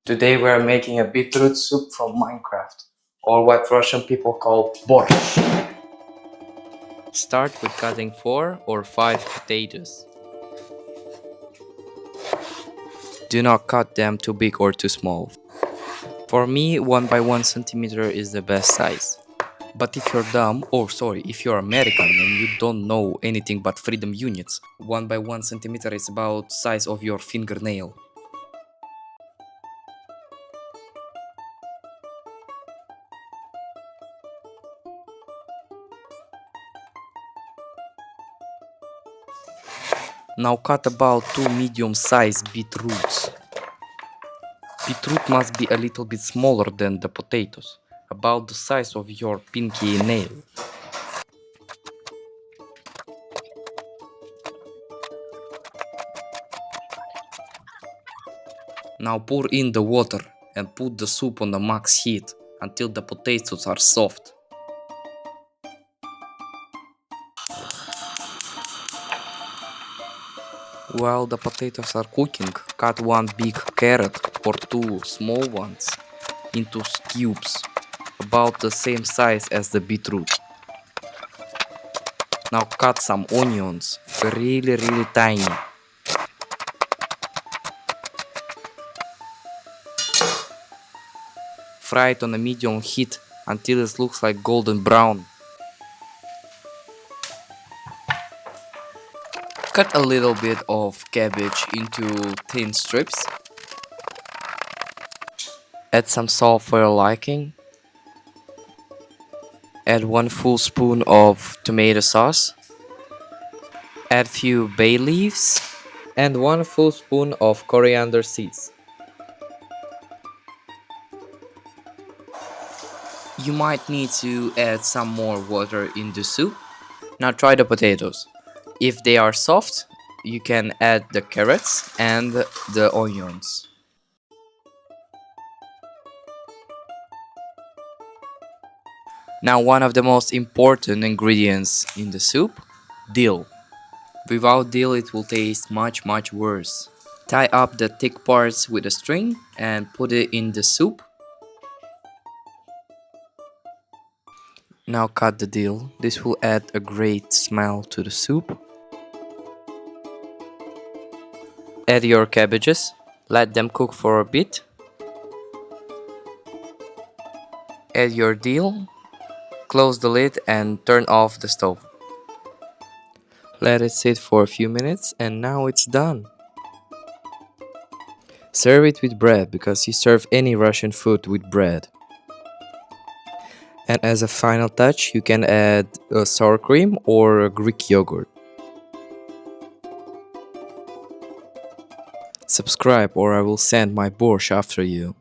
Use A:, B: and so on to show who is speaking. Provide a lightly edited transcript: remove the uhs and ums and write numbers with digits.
A: Today we are making a beetroot soup from Minecraft, or what Russian people call borsch.
B: Start with cutting 4 or 5 potatoes. Do not cut them too big or too small. For me, 1 by 1 centimeter is the best size. But if you're dumb, if you're American and you don't know anything but freedom units, 1 by 1 centimeter is about size of your fingernail. Now cut about 2 medium-sized beetroots. Beetroot must be a little bit smaller than the potatoes, about the size of your pinky nail. Now pour in the water and put the soup on the max heat until the potatoes are soft. While the potatoes are cooking, cut 1 big carrot or 2 small ones into cubes, about the same size as the beetroot. Now cut some onions, really tiny. Fry it on a medium heat until it looks like golden brown. Cut a little bit of cabbage into thin strips. Add some salt for your liking. Add 1 full spoon of tomato sauce. Add few bay leaves and 1 full spoon of coriander seeds. You might need to add some more water in the soup. Now try the potatoes. If they are soft, you can add the carrots and the onions. Now one of the most important ingredients in the soup, dill. Without dill it will taste much worse. Tie up the thick parts with a string and put it in the soup. Now cut the dill. This will add a great smell to the soup. Add your cabbages. Let them cook for a bit. Add your dill. Close the lid and turn off the stove. Let it sit for a few minutes and now it's done. Serve it with bread because you serve any Russian food with bread. And as a final touch, you can add a sour cream or a Greek yogurt. Subscribe or I will send my borsch after you.